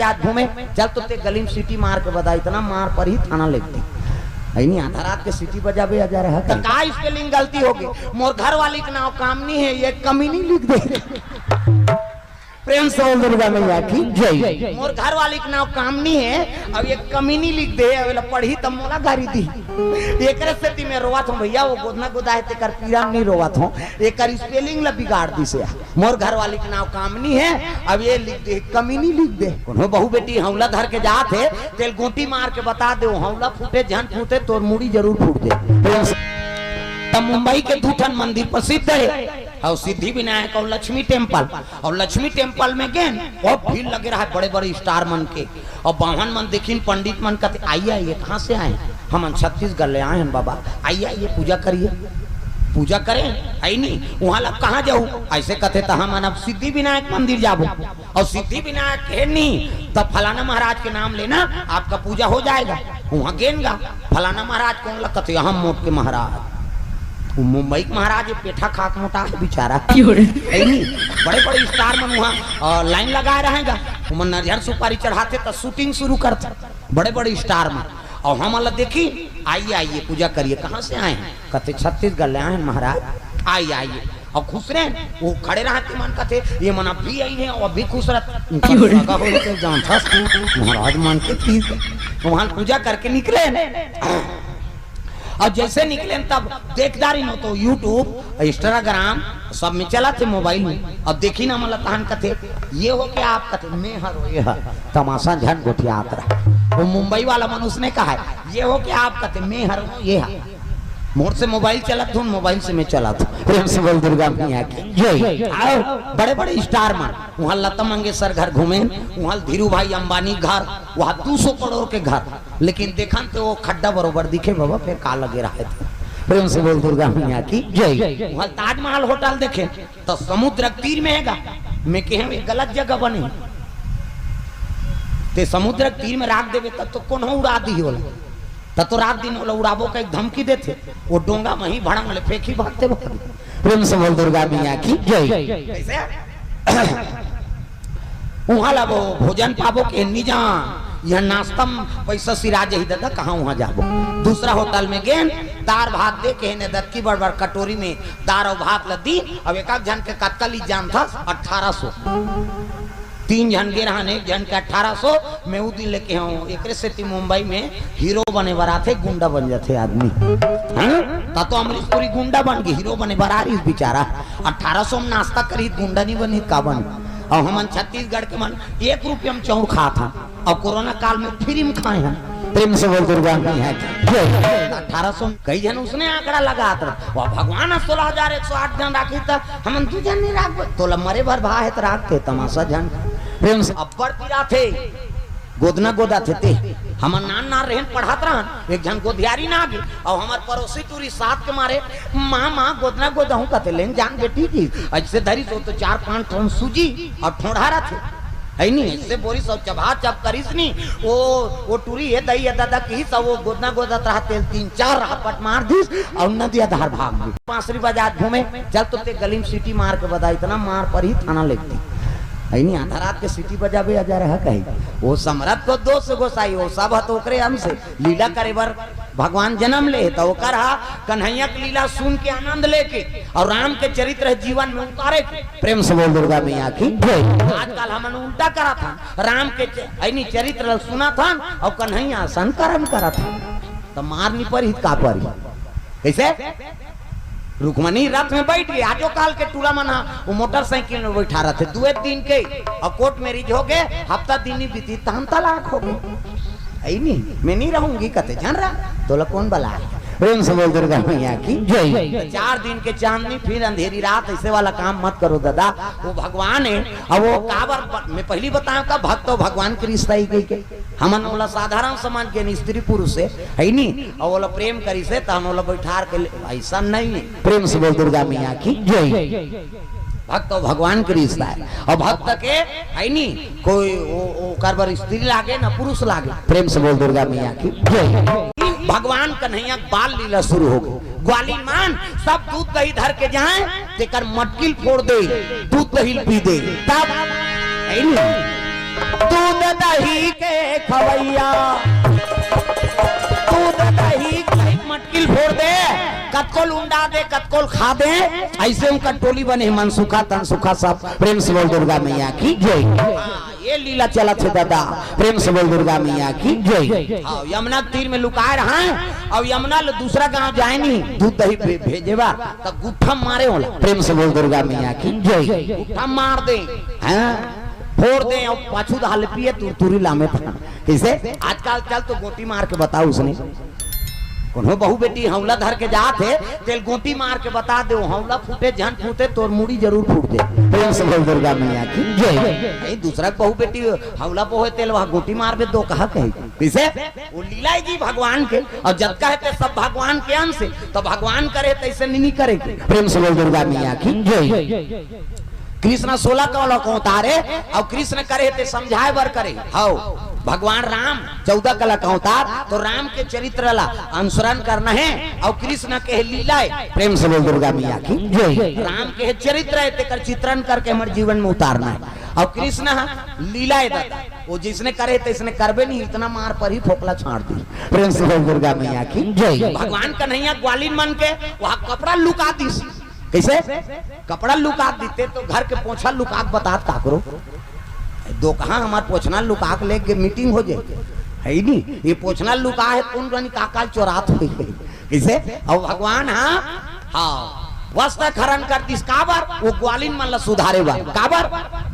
आज घूमे चल तो ते गली में सीटी मार के बता इतना मार पर ही थाना लगती नहीं आधा रात के सीटी बजाबे जा रहा है का स्पेलिंग गलती होगी मोर घर वाली के नाम काम नहीं है ये कमी नहीं लिख दे प्रेम से दुर्गा मैया की जय मोर घर वाली के नाम काम नहीं है अब ये कमीनी लिख दे अब पढ़ी तब मोला गाड़ी दी एक स्थिति में रोवत हूँ भैया वो गोदना गोदाए ते कर पीरा नहीं रोवत हूँ एक स्पेलिंग ला बिगाड़ दी से मोर घर वाली के नाम काम नहीं है अब ये लिख दे कमीनी लिख दे कोनो बहू बेटी हौला धर के जात है तेल गोटी मार के बता दे हौला फूटे जन फूटे तोर मुड़ी जरूर फूट दे। तब मुंबई के दूठन मंदिर प्रसिद्ध है और सिद्धि विनायक और लक्ष्मी टेम्पल और लक्ष्मी टेम्पल में गए बहुत भीड़ लगे रहा है बड़े बड़े स्टार मन के और बाहन मन देखिन पंडित मन कहते आइए आइए कहाँ से आए हम छत्तीसगढ़ ले आए हैं बाबा आइए आइए पूजा करिए पूजा करें है नहीं वहाँ लग कहाँ जाऊँ ऐसे कहते तो हम अब सिद्धि विनायक मंदिर जाबो और सिद्धि विनायक है नहीं तब फलाना महाराज के नाम लेना आपका पूजा हो जाएगा वहाँ गेंगा फलाना महाराज कौन लग कहते हम मोट के महाराज मुंबई के महाराज पेठा खाक मोटा है बेचारा नहीं बड़े बड़े स्टार मन वहाँ लाइन लगाए रहेगा नरियर सुपारी चढ़ाते तो शूटिंग शुरू करते बड़े बड़े स्टार में और हम अल्लाह देखी आइए आइए पूजा करिए कहाँ से आए हैं कहते छत्तीसगढ़ ले आए हैं महाराज आइए आइए और खुश रहे वो खड़े रहते मन कहते ये मन अब भी आई है और भी खुश रहते महाराज मन के वहाँ पूजा करके निकले और जैसे निकले तब देखदारी न तो यूट्यूब इंस्टाग्राम सब में चला थे मोबाइल में अब देखी ना मतलब तहन कथे ये हो क्या आप कथे मैं हर ये तमाशा झन गोठिया आता वो मुंबई वाला मनुष्य ने कहा है ये हो क्या आप कथे मैं हर ये मोर से मोबाइल चला था मोबाइल से मैं चला था प्रेम से बोल दुर्गा मैया की बड़े बड़े स्टार मान वहाँ लता मंगेशकर घर घूमे वहाँ धीरू भाई अंबानी घर वहाँ 200 करोड़ के घर लेकिन देखा तो वो खड्डा बरोबर दिखे बाबा फिर का लगे रहे थे प्रेम से बोल दुर्गा मैया की जय। वहाँ ताजमहल होटल देखे तो समुद्र तीर में है मैं कहे गलत जगह बनी ते समुद्र तीर में राख देवे तब तो कौन उड़ा दी होला तो रात दिन उड़ाबो का एक धमकी देते वो डोंगा वहीं भड़ंग ले फेंकी भागते प्रेम से बोल दुर्गा मैया की जय। वहाँ ला वो भोजन पाबो के निजा यह नाश्ता पैसा सिरा ही दादा कहाँ वहाँ जाबो दूसरा होटल में गए दार भात दे के दत की बड़ बड़ कटोरी में दार और भात लदी अब एक जन के कत्तली जान था 1800 3 जन गे रहा एक जन के 1800 मैं वो दिन लेके हूँ एक से मुंबई में हीरो बने बरा थे गुंडा बन जाते आदमी तो अमरीशपुरी गुंडा बन गई हीरो बने बरा रही बेचारा 1800 में नाश्ता करी गुंडा नहीं बनी का बन और हम छत्तीसगढ़ के मन 1 रुपये में चौड़ खा था और कोरोना काल में फ्री में खाए हैं प्रेम से बोल दुर्गा मैया की 1800 कई जन उसने आंकड़ा लगा था भगवान 16,108 जन राखी था हम 2 जन नहीं राख तो मरे भर भा है तो राखते तमाशा जन प्रेम से अब्बर पीरा थे गोदना गोदा थे हमार नान नार रहन पढ़ात रहन एक जन गोदियारी ना आगे और हमार पड़ोसी टूरी साथ के मारे माँ माँ गोदना गोदा हूँ कहते लेन जान बेटी की ऐसे धरी तो 4-5 टन सूजी और ठोढ़ारा थे है नहीं इससे बोरी सब चबा चब करीस नहीं वो टूरी है दही दादा की सब वो गोदना गोदा रहा तेल 3-4 रापट मार दीस और नदिया धार भाग दी पांसरी बाजार घूमे चल तो ते गली में सीटी मार के बता इतना मार पर ही थाना लगती है नहीं आधा रात के सीटी बजाबे जा रहा कहीं वो समरथ को 200 गोसाई वो सब हतोकरे हमसे लीला करे बर भगवान जन्म ले तो कहा कन्हैया की लीला सुन के आनंद लेके और राम के चरित्र जीवन में उतारे प्रेम से बोल दुर्गा मैया की आजकल हमने उल्टा करा था राम के चरित्र सुना था और कन्हैया संकर्म करा था तो मारनी पर का परी कैसे रुक्मणी रथ में बैठ गए आजो काल के टूला मना वो मोटरसाइकिल में बैठा रहे थे 2 दिन के और कोर्ट मैरिज हो गए हफ्ता दिन ही बीती तहन तलाक हो गए नहीं मैं नहीं रहूंगी कहते जान रहा तो कौन बला है प्रेम से बोल दुर्गा मैया की जय। 4 दिन के चांदनी फिर अंधेरी रात ऐसे वाला काम मत करो दादा वो भगवान है और वो काबर मैं पहली बताऊं का भक्त भगवान की रिश्ता ही गई हमन वाला साधारण समाज के स्त्री पुरुष से है नहीं और वो प्रेम करी से तो हम बैठा के ऐसा नहीं है प्रेम से बोल दुर्गा मैया की जय। भक्त और भगवान के रिश्ता है और भक्त के है नहीं कोई कारबर स्त्री लागे ना पुरुष लागे प्रेम से बोल दुर्गा मैया की जय। भगवान कन्हैया बाल लीला शुरू हो गई ग्वाली मान सब दूध दही धर के जाए तेकर मटकिल फोड़ दे दूध दही पी दे तब दूध दही के खवैया, दूध दही मटकिल फोड़ दे, कतकोल उंडा दे, कतकोल खा दे, ऐसे उनका टोली बने मन सुखा तन सुखा सब। प्रेम से बोल दुर्गा मैया की जय। ये लीला चला थे दादा, प्रेम से बोल दुर्गा मैया की जय। यमुना तीर में लुकाए रहा और यमुना दूसरा गांव जाए नहीं, दूध दही भेजेबा तब गुट्ठा मारे होला। प्रेम से बोल दुर्गा मैया की जय। गुट्ठा मार दे, फोड़ दे और पाछू दाल पिए तुरी लामे था। कैसे आजकल चल तो गोटी मार के बताओ उसने कोनो बहु बेटी हौला धर के जाते तेल गोटी मार के बता दे, हौला फूटे जहन फूटे तोर मुड़ी जरूर फूट दे। प्रेम से बोल दुर्गा मैया की जय। दूसरा बहु बेटी हौला पोहे तेल वहां गोटी मार दे दो कहा कही किसे वो लीला जी भगवान के, और जब कहते सब भगवान के अंश तो भगवान करे तैसे नहीं करे। प्रेम से बोल दुर्गा मैया की जय। कृष्ण 16 कला को उतारे और कृष्ण करे ते समझाए बर करे। हाउ भगवान राम 14 कला का अवतार, तो राम के चरित्र ला अनुसरण करना है और कृष्ण के लीला है। प्रेम से बोल दुर्गा मैया की जय। राम के चरित्र है तेकर चित्रण करके हमारे जीवन में उतारना है, और कृष्ण लीला है दादा वो जिसने करे तो इसने करबे नहीं, इतना मार पर ही फोकला छाड़ दी। प्रेम से बोल दुर्गा मैया की जय। भगवान कन्हैया ग्वालिन मन के वहाँ कपड़ा लुका दी। कैसे कपड़ा लुका देते तो घर के पोछा लुका बता काकरो दो कहाँ हमार पोछना लुका के लेके मीटिंग हो जाए है नहीं, ये पोछना लुका है तुम रनी काकाल चोरात हुई कैसे। और भगवान हाँ वस्त्र खरण कर दिस काबर वो ग्वालिन मन ला सुधारे बा काबर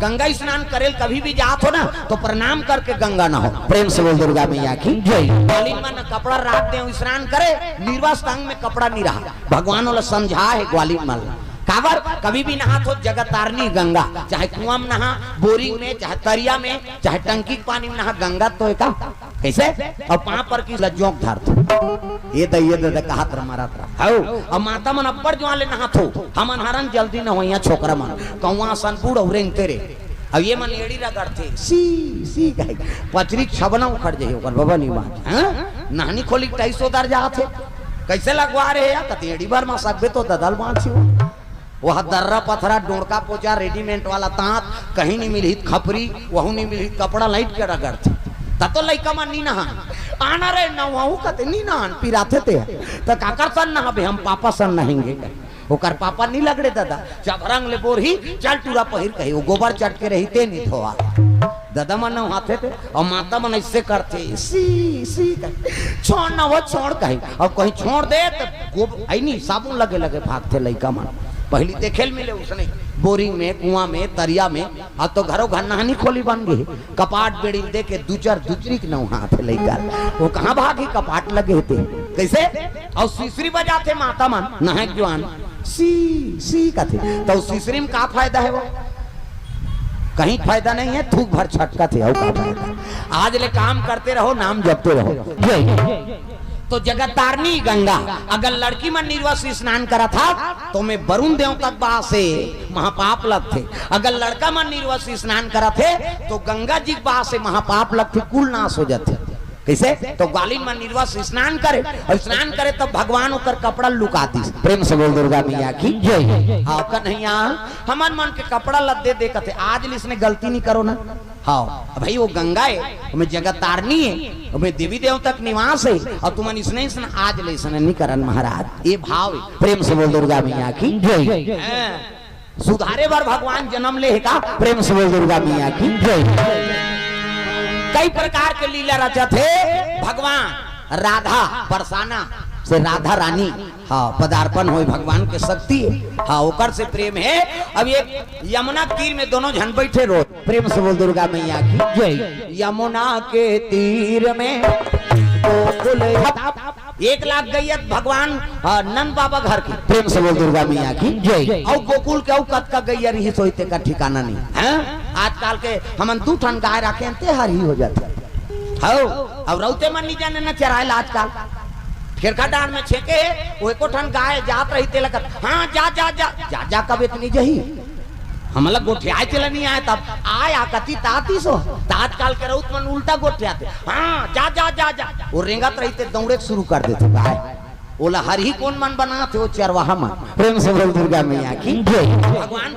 गंगा स्नान करेल कभी भी जात हो ना तो प्रणाम करके गंगा ना हो। प्रेम से बोल दुर्गा मैया की जय। ग्वालिन मन कपड़ा रात दे स्नान करे, निर्वास अंग में कपड़ा नहीं रहा, भगवान वाला समझा है ग्वालिन मन काबर कभी भी नहा तो जगत तारनी गंगा, चाहे कुआं में नहा, बोरिंग में, चाहे तरिया में, चाहे टंकी के पानी में नहा, गंगा तो एक कैसे। और पाँव पर की लज्जों धर ये दे कहा तर मारा था और माता मन अब्बर जो ले नहा थो हमन हरन जल्दी न होइया छोकरा मन कौवा सन बूढ़ औरेंग तेरे अब ये मन एड़ी रगड़ थे सी कहे पचरी छबना उखड़ जाए ओकर बाबा नहीं बात नहानी खोली 250 दर जाते कैसे लगवा रहे या कतेड़ी भर में सकबे तो ददल बांध वह दर्रा पथरा डोड़का पोचा रेडीमेड वाला तांत कहीं नहीं मिली, खपरी वहू नहीं मिली, कपड़ा लाइट के रगड़ थे तब तो लइका मन नहीं नहान आना रे नहाऊ कते नहीं नहान पिराते थे तो काकर सन नहाबे हम पापा सन नहेंगे ओकर पापा नहीं लगड़े दादा जब रंग ले बोर ही चल टूरा पहिर कही वो गोबर चट के रही ते नहीं थोआ दादा मन नहाते थे और माता मन ऐसे करते सी छोड़ ना वो छोड़ कही और कहीं छोड़ दे तो आई नहीं साबुन लगे लगे भागते लइका मन पहली देखेल मिले उसने बोरिंग में कुआं में तरिया में, अब तो घरों घर नहानी खोली बन गई कपाट बेड़ी दे के दूसरी के नहाते लइका वो कहाँ भागी कपाट लगे थे कैसे और सीसरी बजाते माता मन नहा जवान सी का थे तो सीसरी में का फायदा है वो कहीं फायदा नहीं है, थूक भर छटका थे और का फायदा। आज ले काम करते रहो नाम जपते रहो। तो जगत तारनी गंगा अगर लड़की में निर्वस स्नान करा था तो मैं वरुण देव तक बा से महापाप लगते, अगर लड़का में निर्वस स्नान करा थे तो गंगा जी बा से महापाप लगते कुल नाश हो जाते। कैसे तो ग्वालिन में निर्वस स्नान करे और स्नान करे तब भगवान उतर कपड़ा लुकाती। प्रेम से बोल दुर्गा मैया की जय। हाँ कन्हैया हमन मन के कपड़ा लद्दे देखते आज इसने गलती नहीं करो ना। हाँ भाई वो गंगा है हमें जगत तारनी है हमें देवी देव तक निवास है और तुमन इसने आज ले इसने नहीं करन महाराज ये भाव है। प्रेम से बोल दुर्गा मैया की जय। सुधारे बार भगवान जन्म ले का प्रेम से बोल दुर्गा मैया की जय। कई प्रकार के लीला रचा थे भगवान राधा बरसाना से राधा रानी हाँ पदार्पण हो भगवान के शक्ति हाँ ओकर से प्रेम है। अब ये यमुना तीर में दोनों जन बैठे रोज प्रेम से बोल दुर्गा मैया की जय। यमुना के तीर में गोकुल 1 लाख गैयत भगवान नंद बाबा घर की प्रेम से बोल दुर्गा मैया की जय। और गोकुल के कत का गैया रही सोते का ठिकाना नहीं है। आजकल के हमन 2 ठन गाय रखे हर ही हो जाते हो अब रौते मन नहीं जाने न चराए आजकल खेरखा डांड में छेके वो एको ठन गाय जात रही ते लगत हाँ जा कब इतनी जही हम लग गोठिया चला नहीं आए तब आया कति ताती सो तात्काल के रउत मन उल्टा गोठियाते हाँ जा वो रेंगत रहते दौड़े शुरू कर देते गाय ओला हर ही कौन मन बनाते वो चरवाहा मन। प्रेम से बोल दुर्गा मैया की जय। भगवान